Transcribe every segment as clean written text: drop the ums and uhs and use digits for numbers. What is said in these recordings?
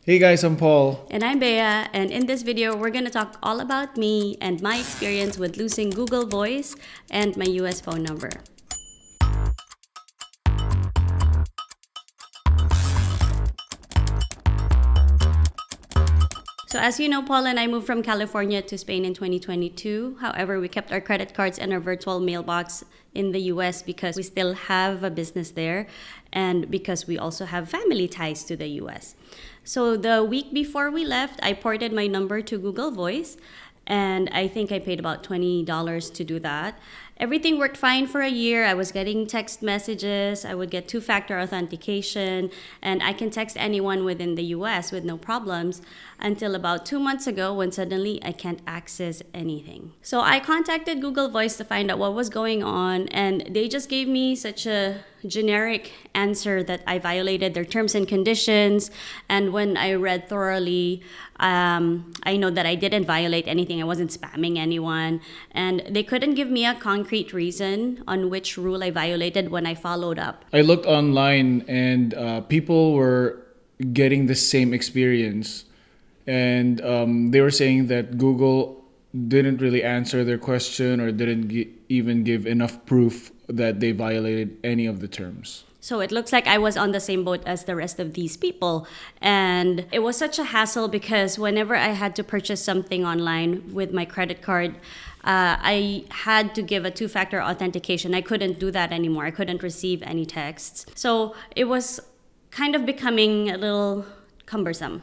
Hey guys, I'm Paul. And I'm Bea, and in this video, we're going to talk all about me and my experience with losing Google Voice and my US phone number. So as you know, Paul and I moved from California to Spain in 2022. However, we kept our credit cards and our virtual mailbox in the US because we still have a business there and because we also have family ties to the US. So the week before we left, I ported my number to Google Voice, and I think I paid about $20 to do that. Everything worked fine for a year. I was getting text messages, I would get two-factor authentication, and I can text anyone within the US with no problems until about 2 months ago when suddenly I can't access anything. So I contacted Google Voice to find out what was going on, and they just gave me such a generic answer that I violated their terms and conditions. And when I read thoroughly, I know that I didn't violate anything. I wasn't spamming anyone. And they couldn't give me a concrete reason on which rule I violated when I followed up. I looked online and people were getting the same experience. And they were saying that Google didn't really answer their question or didn't even give enough proof that they violated any of the terms. So it looks like I was on the same boat as the rest of these people. And it was such a hassle because whenever I had to purchase something online with my credit card, I had to give a two-factor authentication. I couldn't do that anymore. I couldn't receive any texts. So it was kind of becoming a little cumbersome.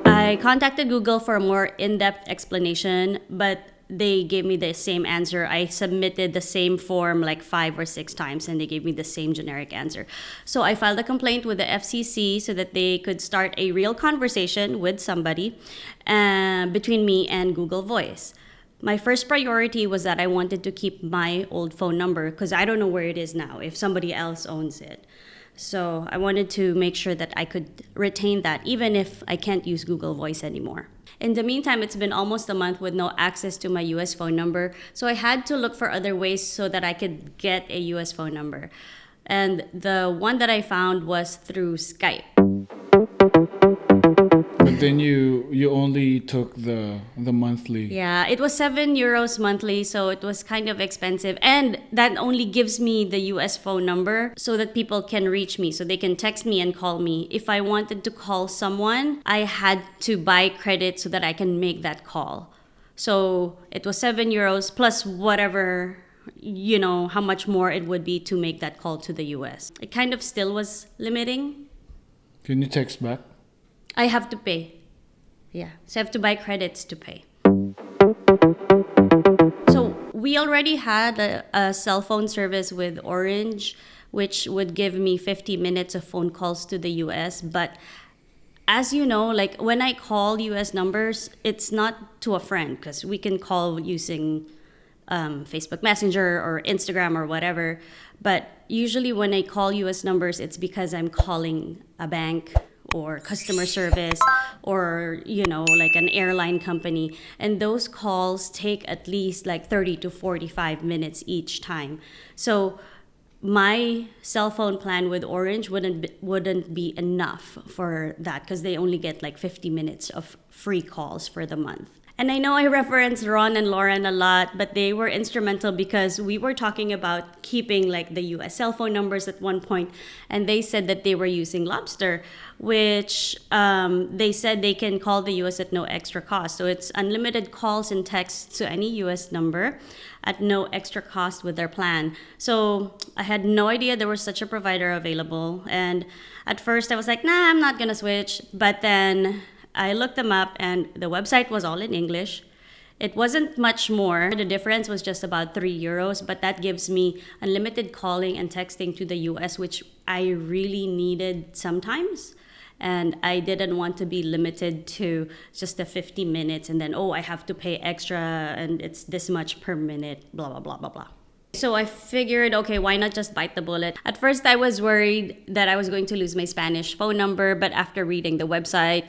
I contacted Google for a more in-depth explanation, but they gave me the same answer. I submitted the same form like 5 or 6 times and they gave me the same generic answer. So I filed a complaint with the FCC so that they could start a real conversation with somebody between me and Google Voice. My first priority was that I wanted to keep my old phone number because I don't know where it is now, if somebody else owns it. So I wanted to make sure that I could retain that even if I can't use Google Voice anymore. In the meantime, it's been almost a month with no access to my US phone number, so I had to look for other ways so that I could get a US phone number. And the one that I found was through Skype. But then you only took the monthly. Yeah, it was €7 monthly, so it was kind of expensive. And that only gives me the US phone number so that people can reach me, so they can text me and call me. If I wanted to call someone, I had to buy credit so that I can make that call. So it was €7 plus whatever, how much more it would be to make that call to the US. It kind of still was limiting. Can you text back? I have to pay. Yeah, so I have to buy credits to pay. So we already had a cell phone service with Orange, which would give me 50 minutes of phone calls to the US. But as you know, like when I call US numbers, it's not to a friend because we can call using Facebook Messenger or Instagram or whatever. But usually when I call US numbers, it's because I'm calling a bank or customer service or like an airline company, and those calls take at least like 30 to 45 minutes each time. So my cell phone plan with Orange wouldn't be enough for that because they only get like 50 minutes of free calls for the month. And I know I reference Ron and Lauren a lot, but they were instrumental because we were talking about keeping like the US cell phone numbers at one point, and they said that they were using Lobster, which they said they can call the US at no extra cost. So it's unlimited calls and texts to any US number at no extra cost with their plan. So I had no idea there was such a provider available. And at first I was like, nah, I'm not gonna switch. But then I looked them up and the website was all in English. It wasn't much more. The difference was just about €3, but that gives me unlimited calling and texting to the US, which I really needed sometimes. And I didn't want to be limited to just the 50 minutes and then, I have to pay extra and it's this much per minute, blah, blah, blah, blah, blah. So I figured, okay, why not just bite the bullet? At first, I was worried that I was going to lose my Spanish phone number, but after reading the website,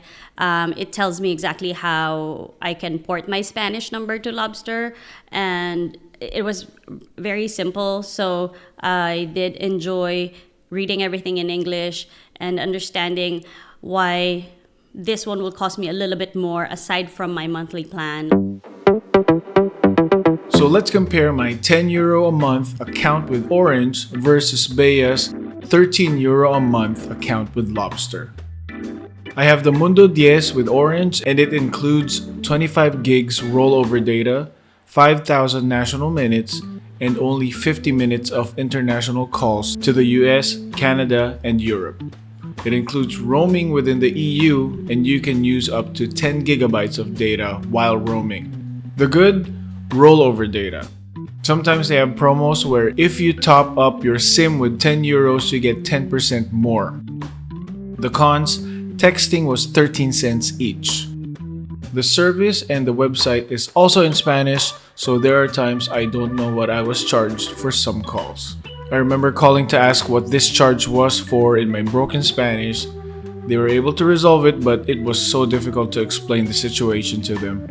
it tells me exactly how I can port my Spanish number to Lobster, and it was very simple. So I did enjoy reading everything in English and understanding why this one will cost me a little bit more aside from my monthly plan. So let's compare my €10 a month account with Orange versus Bea's €13 a month account with Lobster. I have the Mundo 10 with Orange, and it includes 25 gigs rollover data, 5,000 national minutes, and only 50 minutes of international calls to the US, Canada, and Europe. It includes roaming within the EU, and you can use up to 10 gigabytes of data while roaming. The good? Rollover data. Sometimes they have promos where if you top up your SIM with €10, you get 10% more. The cons? Texting was 13 cents each. The service and the website is also in Spanish, so there are times I don't know what I was charged for some calls. I remember calling to ask what this charge was for in my broken Spanish. They were able to resolve it, but it was so difficult to explain the situation to them.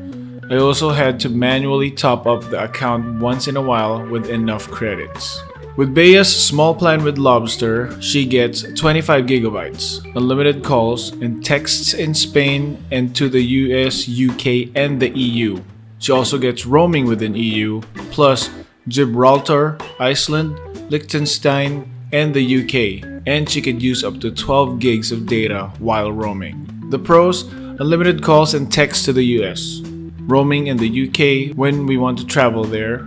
I also had to manually top up the account once in a while with enough credits. With Bea's small plan with Lobster, she gets 25 gigabytes, unlimited calls, and texts in Spain and to the US, UK, and the EU. She also gets roaming within EU, plus Gibraltar, Iceland, Liechtenstein, and the UK, and she could use up to 12 gigs of data while roaming. The pros: unlimited calls and texts to the US, roaming in the UK when we want to travel there,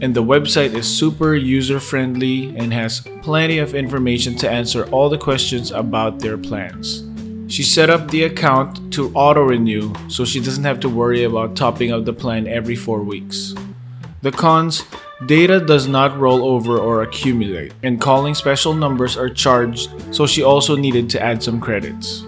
and the website is super user-friendly and has plenty of information to answer all the questions about their plans. She set up the account to auto-renew so she doesn't have to worry about topping up the plan every 4 weeks. The cons: data does not roll over or accumulate, and calling special numbers are charged, so she also needed to add some credits.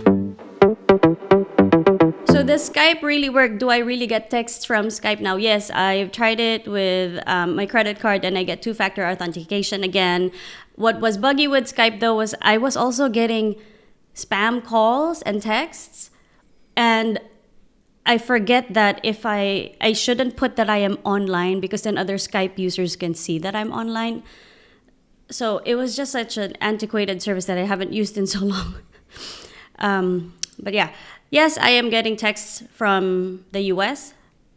So does Skype really work? Do I really get texts from Skype now? Yes, I've tried it with my credit card and I get two-factor authentication again. What was buggy with Skype though was I was also getting spam calls and texts, and I forget that if I shouldn't put that I am online because then other Skype users can see that I'm online. So it was just such an antiquated service that I haven't used in so long. But yeah. Yes, I am getting texts from the US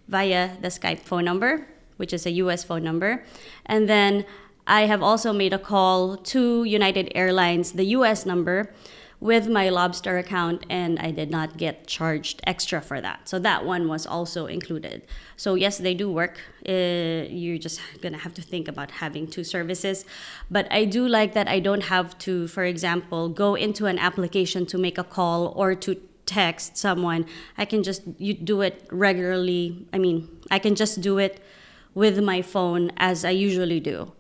via the Skype phone number, which is a US phone number. And then I have also made a call to United Airlines, the US number, with my Lobster account, and I did not get charged extra for that. So that one was also included. So yes, they do work. You're just gonna have to think about having two services. But I do like that I don't have to, for example, go into an application to make a call or to text someone. I can just do it regularly. I can just do it with my phone as I usually do.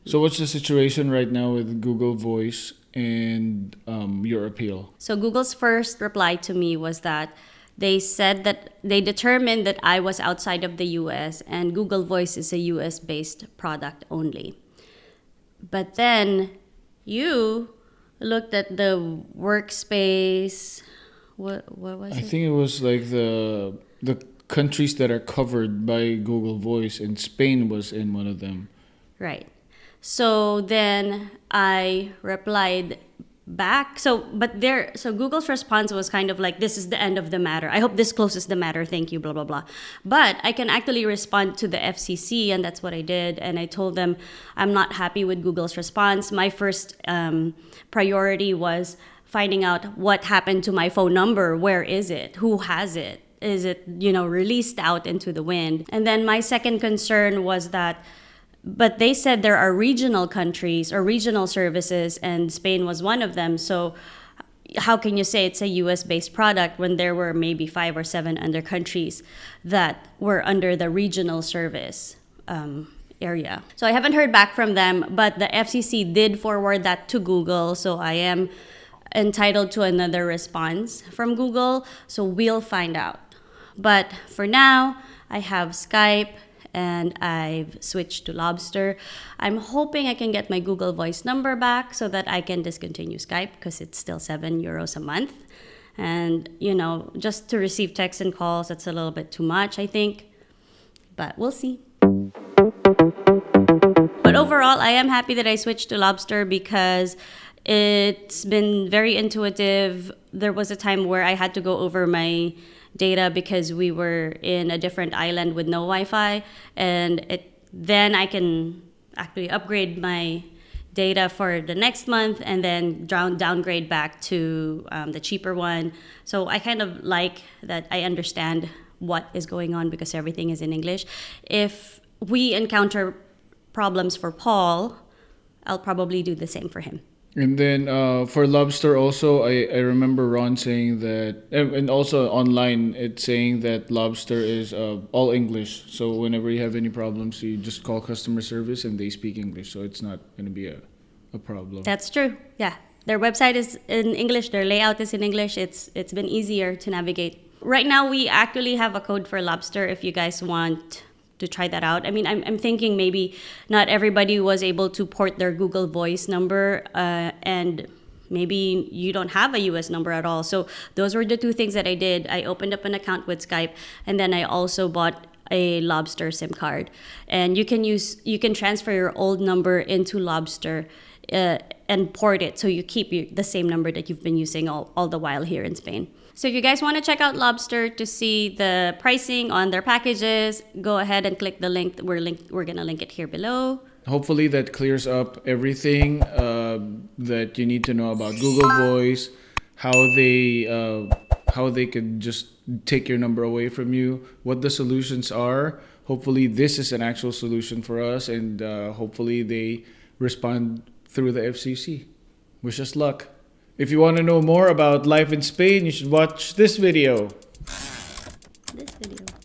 So what's the situation right now with Google Voice and your appeal? So Google's first reply to me was that they said that they determined that I was outside of the US and Google Voice is a US-based product only. But then you looked at the workspace. What was it? I think it was like the countries that are covered by Google Voice, and Spain was in one of them. Right. So then I replied back. So Google's response was kind of like, this is the end of the matter. I hope this closes the matter. Thank you, blah, blah, blah. But I can actually respond to the FCC, and that's what I did. And I told them I'm not happy with Google's response. My first priority was finding out what happened to my phone number. Where is it? Who has it? Is it, released out into the wind? And then my second concern was that, but they said there are regional countries or regional services, and Spain was one of them. So how can you say it's a US-based product when there were maybe 5 or 7 other countries that were under the regional service area? So I haven't heard back from them, but the FCC did forward that to Google. So I am entitled to another response from Google. So we'll find out. But for now, I have Skype and I've switched to Lobster. I'm hoping I can get my Google Voice number back so that I can discontinue Skype because it's still €7 a month. And, just to receive texts and calls, that's a little bit too much, I think. But we'll see. But overall, I am happy that I switched to Lobster because It's been very intuitive. There was a time where I had to go over my data because we were in a different island with no Wi-Fi, and then I can actually upgrade my data for the next month and then downgrade back to the cheaper one. So I kind of like that I understand what is going on because everything is in English. If we encounter problems for Paul, I'll probably do the same for him. And then for Lobster also, I remember Ron saying that, and also online, it's saying that Lobster is all English. So whenever you have any problems, you just call customer service and they speak English. So it's not going to be a problem. That's true. Yeah. Their website is in English. Their layout is in English. It's been easier to navigate. Right now, we actually have a code for Lobster if you guys want to try that out. I mean, I'm thinking maybe not everybody was able to port their Google Voice number, and maybe you don't have a US number at all. So those were the two things that I did. I opened up an account with Skype, and then I also bought a Lobster SIM card. And you can transfer your old number into Lobster and port it so you keep the same number that you've been using all the while here in Spain. So if you guys want to check out Lobster to see the pricing on their packages, go ahead and click the link. We're going to link it here below. Hopefully that clears up everything that you need to know about Google Voice, how they could just take your number away from you, what the solutions are. Hopefully this is an actual solution for us, and hopefully they respond through the FCC. Wish us luck. If you want to know more about life in Spain, you should watch this video. This video.